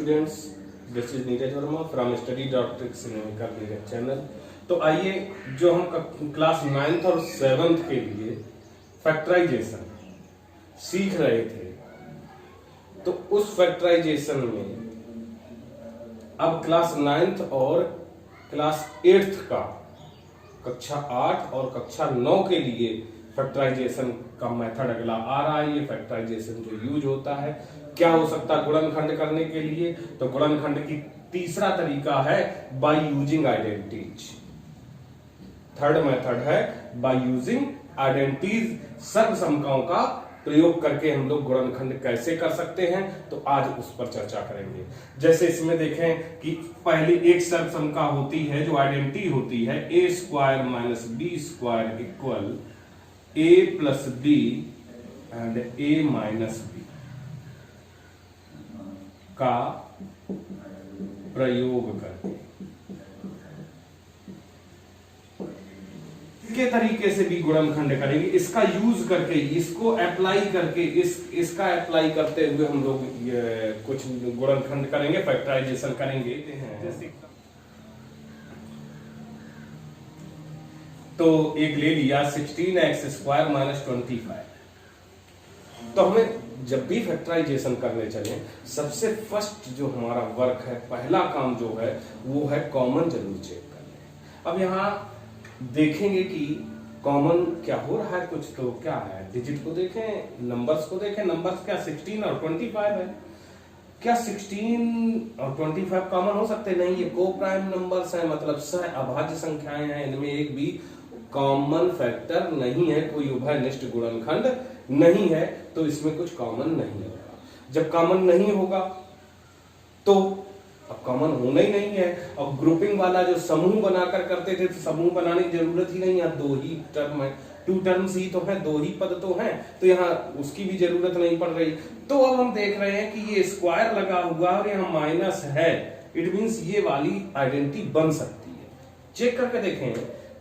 Students, this is Neeraj Verma from study.tricks channel. तो आइए जो हम क्लास 9th और 7th के लिए फैक्टराइजेशन सीख रहे थे, तो उस फैक्टराइजेशन में अब क्लास 9th और क्लास 8th का कक्षा 8 और कक्षा 9 के लिए फैक्टराइजेशन का मेथड अगला आ रहा है। ये फैक्टराइजेशन जो यूज होता है, क्या हो सकता है गुणनखंड करने के लिए, तो गुणनखंड की तीसरा तरीका है by using identities. Third method है बाय यूजिंग आइडेंटिटीज, सर्वसमकाओं का प्रयोग करके हम लोग गुणनखंड कैसे कर सकते हैं, तो आज उस पर चर्चा करेंगे। जैसे इसमें देखें कि पहली एक सर्वसमका होती है जो आइडेंटिटी होती है a square minus B square equal a plus B and a minus B का प्रयोग करके के तरीके से भी गुणनखंड करेंगे। इसका यूज करके, इसको अप्लाई करके, इसका अप्लाई करते हुए हम लोग कुछ गुणनखंड करेंगे, फैक्टराइजेशन करेंगे। तो एक ले लिया 16x स्क्वायर माइनस 25। तो हमें जब भी फैक्टराइजेशन करने चले, सबसे फर्स्ट जो हमारा वर्क है, पहला काम जो है वो है कॉमन जरूर चेक करना। अब यहाँ देखेंगे कि कॉमन क्या हो रहा है, कुछ तो क्या है, डिजिट को देखें, नंबर्स को देखें। नंबर्स क्या 16 और 25 है, क्या 16 और 25 कॉमन हो सकते? नहीं, ये को प्राइम नंबर्स हैं, मतलब सह अभाज्य संख्याएं हैं, इनमें एक भी कॉमन फैक्टर नहीं है, कोई उभयनिष्ठ गुणनखंड नहीं है, तो इसमें कुछ कॉमन नहीं होगा। जब कॉमन नहीं होगा तो अब कॉमन होना ही नहीं है। और ग्रुपिंग वाला जो समूह बनाकर करते थे, तो समूह बनाने की जरूरत ही नहीं है, दो ही टर्म है, 2 टर्म्स ही तो है, दो ही पद तो हैं, तो यहाँ उसकी भी जरूरत नहीं पड़ रही। तो अब हम देख रहे हैं कि ये स्क्वायर लगा हुआ और यहाँ माइनस है, इट मींस ये वाली आइडेंटिटी बन सकती है। चेक करके देखें,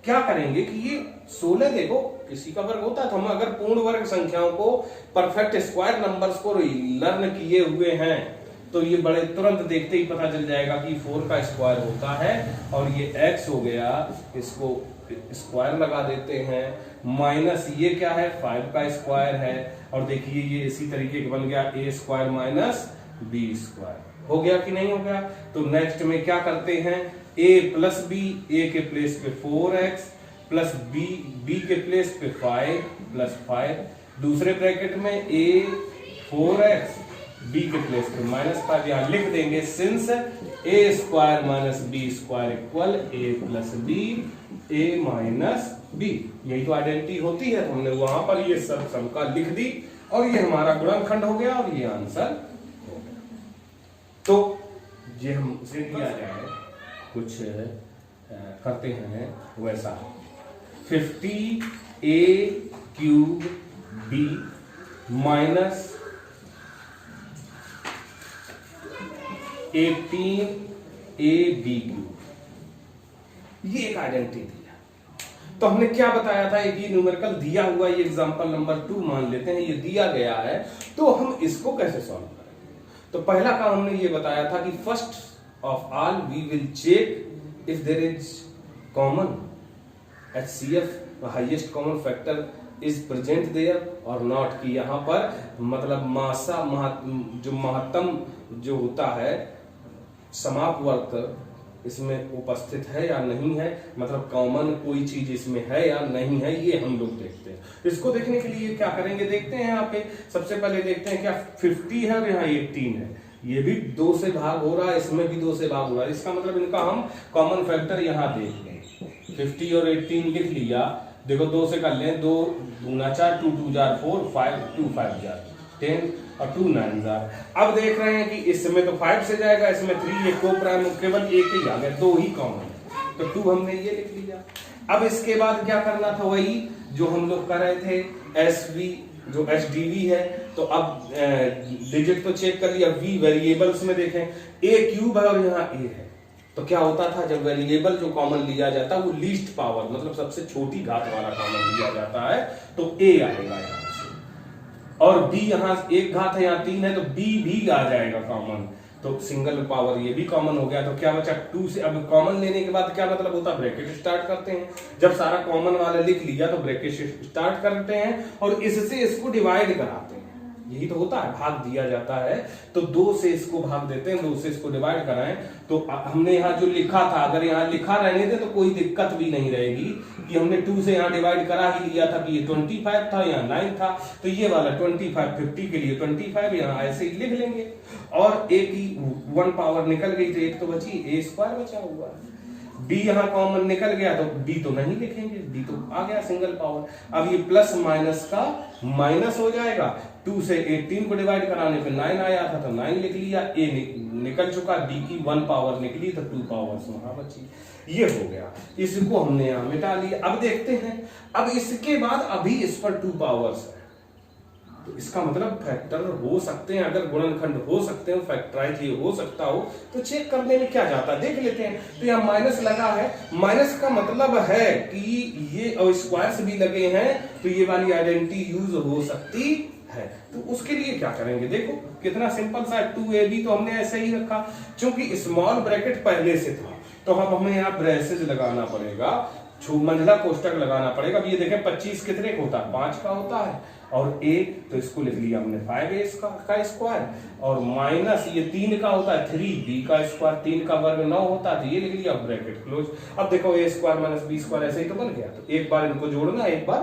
क्या करेंगे कि ये 16 देखो किसी का वर्ग होता है, तो हम अगर पूर्ण वर्ग संख्याओं को, परफेक्ट स्क्वायर नंबर्स को लर्न किए हुए हैं, तो ये बड़े तुरंत देखते ही पता चल जाएगा कि 4 का स्क्वायर होता है, और ये x हो गया, इसको स्क्वायर लगा देते हैं, माइनस ये क्या है 5 का स्क्वायर है, और देखिए ये इसी तरीके का बन गया a square minus b square. हो गया कि नहीं हो गया? तो नेक्स्ट में क्या करते हैं, a प्लस बी, a के प्लेस पे 4x प्लस b के प्लेस पे 5 प्लस 5, दूसरे ब्रैकेट में a 4x b के प्लेस पे -5, यहां लिख देंगे since a square minus B square equal a plus B a minus B. यही तो आइडेंटिटी होती है, तो हमने वहां पर ये सब समका लिख दी और ये हमारा गुणनखंड हो गया और ये आंसर हो गया। तो ये हमसे दिया जाए, कुछ करते हैं वैसा, 50a cube b minus 18ab cube, ये एक आइडेंटिटी दिया। तो हमने क्या बताया था, एक ही न्यूमेरिकल दिया हुआ, ये एग्जांपल नंबर 2 मान लेते हैं, ये दिया गया है, तो हम इसको कैसे सॉल्व करेंगे? तो पहला काम हमने ये बताया था कि first of all we will check if there is common HCF, highest common factor is present there और नॉट, कि यहाँ पर मतलब जो महत्तम जो होता है समापवर्त इसमें उपस्थित है या नहीं है, मतलब कॉमन कोई चीज इसमें है या नहीं है, ये हम लोग देखते हैं। इसको देखने के लिए क्या करेंगे, देखते हैं यहाँ पे सबसे पहले देखते हैं क्या 50 है और यहाँ 18 है, ये भी 2 से भाग हो रहा है, इसमें भी 2 से भाग हो रहा है, इसका मतलब इनका हम कॉमन फैक्टर यहाँ देख लें। 50 और 18 लिख लिया, देखो 2 से कर लें, 2 दूना 4, 2 2 जार 4, 5 2 5 जार 10 और 2 9 जार। अब देख रहे हैं कि इसमें तो 5 से जाएगा, इसमें 3, एक को प्राइम केवल एक ही आ गया, 2 ही कॉमन है, तो 2 हमने ये लिख लिया। अब इसके बाद क्या करना था, वही जो हम लोग कर रहे थे, SV जो HDV है, तो अब डिजिट तो चेक कर लिया, V वेरिएबल्स में देखें, a क्यूब है और यहाँ a है, तो क्या होता था, जब वेरिएबल जो कॉमन लिया जाता है वो लीस्ट पावर, मतलब सबसे छोटी घात वाला कॉमन लिया जाता है, तो a आएगा यहाँ से, और b यहाँ एक घात है, यहाँ 3 है, तो b भी आ जाएगा कॉमन। तो सिंगल पावर ये भी कॉमन हो गया, तो क्या बचा 2 से। अब कॉमन लेने के बाद क्या मतलब होता है, ब्रैकेट स्टार्ट करते हैं। जब सारा कॉमन वाला लिख लिया तो ब्रैकेट स्टार्ट करते हैं और इससे इसको डिवाइड कराते हैं। यही तो होता है, भाग दिया जाता है तो 2 से इसको भाग देते हैं, 2 से इसको डिवाइड कराएं। तो हमने यहाँ जो लिखा था, अगर यहाँ लिखा रहने दे तो कोई दिक्कत भी नहीं रहेगी कि हमने 2 से यहाँ डिवाइड करा ही लिया था कि ये 25 था, यहाँ 9 था, तो ये वाला 25 50 के लिए 25 यहाँ ऐसे ही लिख लेंगे। और एक ही 1 पावर निकल गई तो एक तो बची, a स्क्वायर बचा हुआ है। b यहाँ कॉमन निकल गया तो b तो नहीं लिखेंगे, b तो आ गया सिंगल पावर। अब ये प्लस माइनस का माइनस हो जाएगा, 2 से 18 को डिवाइड कराने पे 9 आया था तो 9 लिख लिया, a निकल चुका, b की 1 पावर निकली तो 2 पावर्स वहां बची। ये हो गया, इसको हमने यहां मिटा लिया। अब देखते हैं, अब इसके बाद अभी इस पर 2 पावर्स है, तो इसका मतलब फैक्टर हो सकते हैं, अगर गुणनखंड हो सकते हैं, फैक्टराइज ये हो सकता हो, तो चेक करने में क्या जाता है, देख लेते हैं। तो यहाँ माइनस लगा है, माइनस का मतलब है कि ये और स्क्वायर से भी लगे हैं तो ये वाली आइडेंटिटी यूज हो सकती है। तो उसके लिए क्या करेंगे, देखो कितना सिंपल सा है। 2ab तो हमने ऐसे ही रखा, क्योंकि स्मॉल ब्रैकेट पहले से था तो हम हमें यहाँ ब्रेसेज लगाना पड़ेगा, मंझला कोष्टक लगाना पड़ेगा। अब ये देखें 25 कितने का होता है, 5 का होता है, और a तो इसको लिख लिया हमने 5a का स्क्वायर, और माइनस ये 3 का होता है 3b का स्क्वायर, 3 का वर्ग 9 होता है, तो ये लिख लिया, ब्रैकेट क्लोज। अब देखो a square minus b square ऐसे ही तो बन गया, तो एक बार इनको जोड़ना, एक बार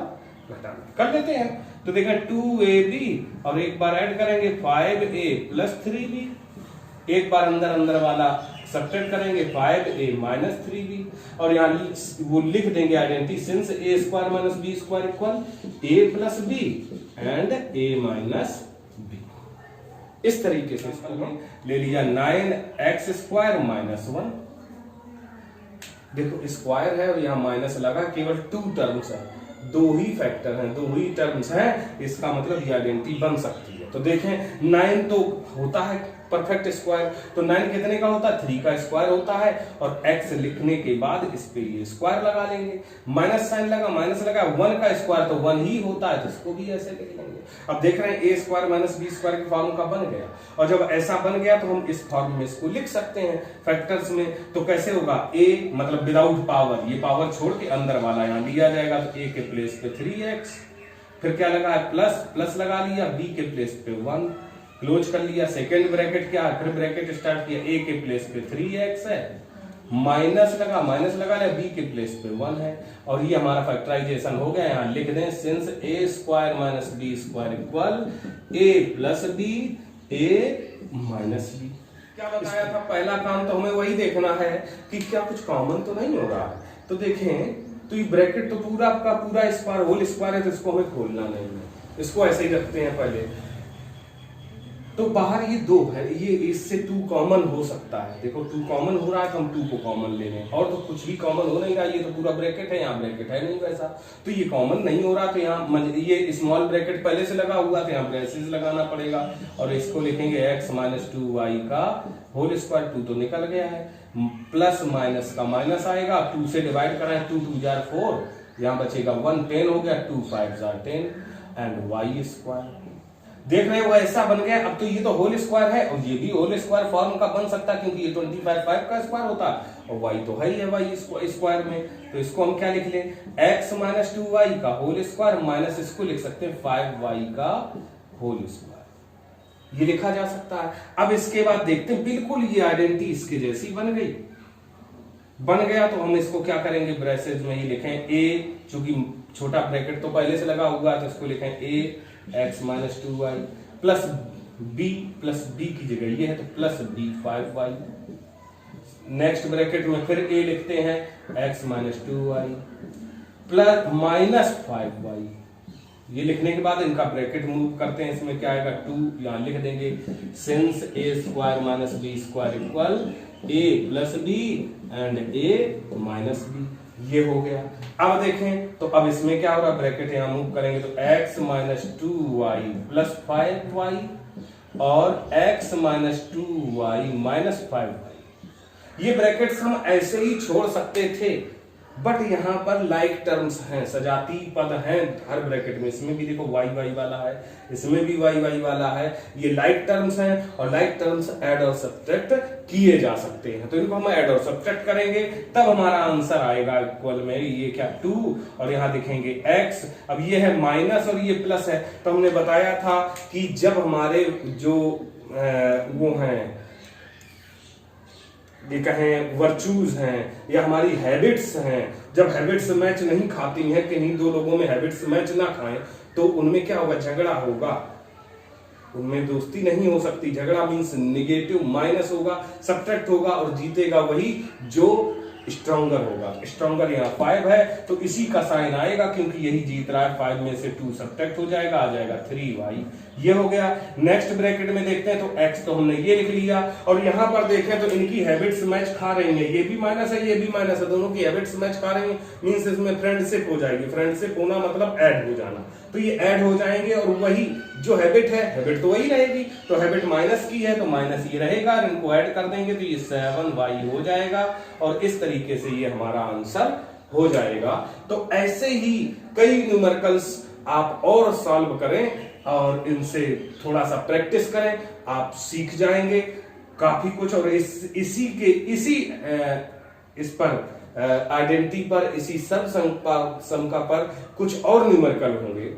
घटाना, कर लेते हैं। तो देखें 2ab और एक बार ऐड करेंगे 5a प्लस 3b, एक बार अंदर अंदर वाला सब्ट्रैक्ट करेंगे 5a माइनस 3b, और यहाँ वो लिख देंगे identity, since a square minus b square equal a plus b and a minus b। इस तरीके से ले लिया 9x स्क्वायर माइनस 1, देखो स्क्वायर है और यहाँ माइनस लगा, केवल 2 टर्म्स है, 2 ही फैक्टर हैं, 2 ही टर्म्स हैं, इसका मतलब ये आइडेंटिटी बन सकती है। तो देखें 9 तो होता है परफेक्ट स्क्वायर, तो 9 कितने का होता है, 3 का स्क्वायर होता है, और x लिखने के बाद इस पे ये स्क्वायर लगा लेंगे, माइनस साइन लगा, माइनस लगा, 1 का स्क्वायर तो 1 ही होता है, तो इसको भी ऐसे लिख लेंगे। अब देख रहे हैं a square minus b square के फॉर्म का बन गया, और जब ऐसा बन गया तो हम इस फॉर्म में इसको लिख सकते हैं फैक्टर्स में। तो कैसे होगा, a मतलब विदाउट पावर, ये पावर छोड़ के अंदर वाला यहाँ लिया जाएगा, तो a के प्लेस पे 3x, फिर क्या लगा है प्लस, प्लस लगा लिया, b के प्लेस पे 1, क्लोज कर लिया, सेकेंड ब्रैकेट क्या है, फिर ब्रैकेट स्टार्ट किया, a के प्लेस पे 3x है, माइनस लगा, माइनस लगा लिया, b के प्लेस पे 1 है, और ये हमारा फैक्टराइजेशन हो गया। यहाँ लिख दें since a square minus b square equal a plus b a minus b। क्या बताया था, पहला काम तो हमें वही देखना है कि क्या कुछ कॉमन तो नहीं हो रहा है। तो देखें, तो ये ब्रैकेट तो पूरा का पूरा स्क्वायर होल स्क्वायर है, तो इसको हमें खोलना नहीं है, इसको ऐसे ही रखते हैं पहले। तो बाहर ये 2 है, ये इससे 2 कॉमन हो सकता है, देखो 2 कॉमन हो रहा है तो हम 2 को कॉमन ले लें, और तो कुछ भी कॉमन हो नहीं रहा, ये तो पूरा ब्रैकेट है, यहाँ ब्रैकेट है नहीं वैसा, तो ये कॉमन नहीं हो रहा, तो यहाँ ये स्मॉल ब्रैकेट पहले से लगा हुआ था, यहाँ ब्रेसेस लगाना पड़ेगा, और इसको लिखेंगे x माइनस 2y का होल स्क्वायर, 2 तो निकल गया है, प्लस माइनस का माइनस आएगा, 2 से डिवाइड कराएं, 2 2 जार 4, यहाँ बचेगा 1, 10 हो गया, 2 5 जार 10 एंड y स्क्वायर। देख रहे हैं वो ऐसा बन गया। अब तो ये तो होल स्क्वायर है और ये भी होल स्क्वायर फॉर्म का बन सकता है, क्योंकि ये 25 5 का स्क्वायर होता है और y तो है ही है y स्क्वायर में। तो इसको हम क्या लिख लें, x माइनस 2y का होल स्क्वायर माइनस इसको लिख सकते हैं 5y का होल स्क्वायर, ये लिखा जा सकता है। अब इसके बाद देखते हैं, बिल्कुल ये आइडेंटिटी इसके जैसी बन गई, बन गया तो हम इसको क्या करेंगे, ब्रेसेज में ही लिखें a, चूंकि छोटा ब्रैकेट तो पहले से लगा हुआ है तो इसको लिखें a x minus 2y plus b की जगह ये है तो plus b 5y, next bracket में फिर a लिखते हैं x minus 2y plus minus 5y, ये लिखने के बाद इनका ब्रैकेट मूव करते हैं, इसमें क्या आएगा 2, यहां लिख देंगे since a square minus b square equal a plus b and a minus b, ये हो गया। अब देखें तो अब इसमें क्या हो रहा है, ब्रैकेट यहां मूव करेंगे तो x minus 2y plus 5y और x minus 2y minus 5y, ये ब्रैकेट्स हम ऐसे ही छोड़ सकते थे, बट यहाँ पर लाइक टर्म्स हैं, सजाती पद हैं हर ब्रैकेट में। इसमें भी देखो वाई वाई वाला है, इसमें भी वाई वाई वाला है। ये लाइक टर्म्स हैं और लाइक टर्म्स ऐड और सब्ट्रैक्ट किए जा सकते हैं। तो इनको हम ऐड और सब्ट्रैक्ट करेंगे तब हमारा आंसर आएगा इक्वल में ये क्या 2 और यहाँ दिखेंगे x। अब ये है माइनस और ये प्लस है। तो हमने बताया था कि जब हमारे जो वो हैं ये कहें वर्चूज हैं या हमारी हैबिट्स हैं, जब हैबिट्स मैच नहीं खाती हैं, किन्हीं दो लोगों में हैबिट्स मैच ना खाएं तो उनमें क्या होगा, झगड़ा होगा, उनमें दोस्ती नहीं हो सकती। झगड़ा मीन्स निगेटिव, माइनस होगा, सब्ट्रैक्ट होगा और जीतेगा वही जो स्ट्रॉन्गर होगा। स्ट्रॉन्गर यहाँ 5 है तो इसी का साइन आएगा क्योंकि यही जीत रहा है। 5 में से 2 सब्ट्रैक्ट हो जाएगा, आ जाएगा 3y। ये हो गया। नेक्स्ट ब्रैकेट में देखते हैं तो x तो हमने ये लिख लिया और यहाँ पर देखें तो इनकी हैबिट्स मैच खा रही हैं। ये भी माइनस है, ये भी माइनस है, दोनों की हैबिट्स मैच खा रही हैं। मीन्स इसमें फ्रेंडशिप हो जाएगी। फ्रेंडशिप होना मतलब ऐड हो जाना। तो ये ऐड हो जाएंगे और वही जो हैबिट है, हैबिट तो वही रहेगी। तो हैबिट माइनस की है तो माइनस ये रहेगा और इनको ऐड कर देंगे तो ये 7y हो जाएगा और इस तरीके से ये हमारा आंसर हो जाएगा। तो ऐसे ही कई न्यूमेरिकल्स आप और सॉल्व करें और इनसे थोड़ा सा प्रैक्टिस करें, आप सीख जाएंगे काफी कुछ। और इस पर आइडेंटिटी पर, इसी सब संख्या पर कुछ और न्यूमेरिकल होंगे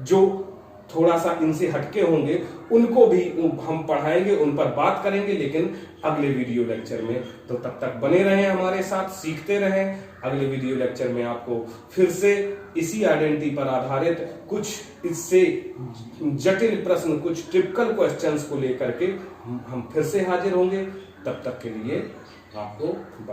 जो थोड़ा सा इनसे हटके होंगे, उनको भी हम पढ़ाएंगे, उन पर बात करेंगे लेकिन अगले वीडियो लेक्चर में। तो तब तक बने रहें हमारे साथ, सीखते रहें। अगले वीडियो लेक्चर में आपको फिर से इसी आइडेंटिटी पर आधारित कुछ इससे जटिल प्रश्न, कुछ टिपिकल क्वेश्चंस को लेकर के हम फिर से हाजिर होंगे। तब तक के लिए आपको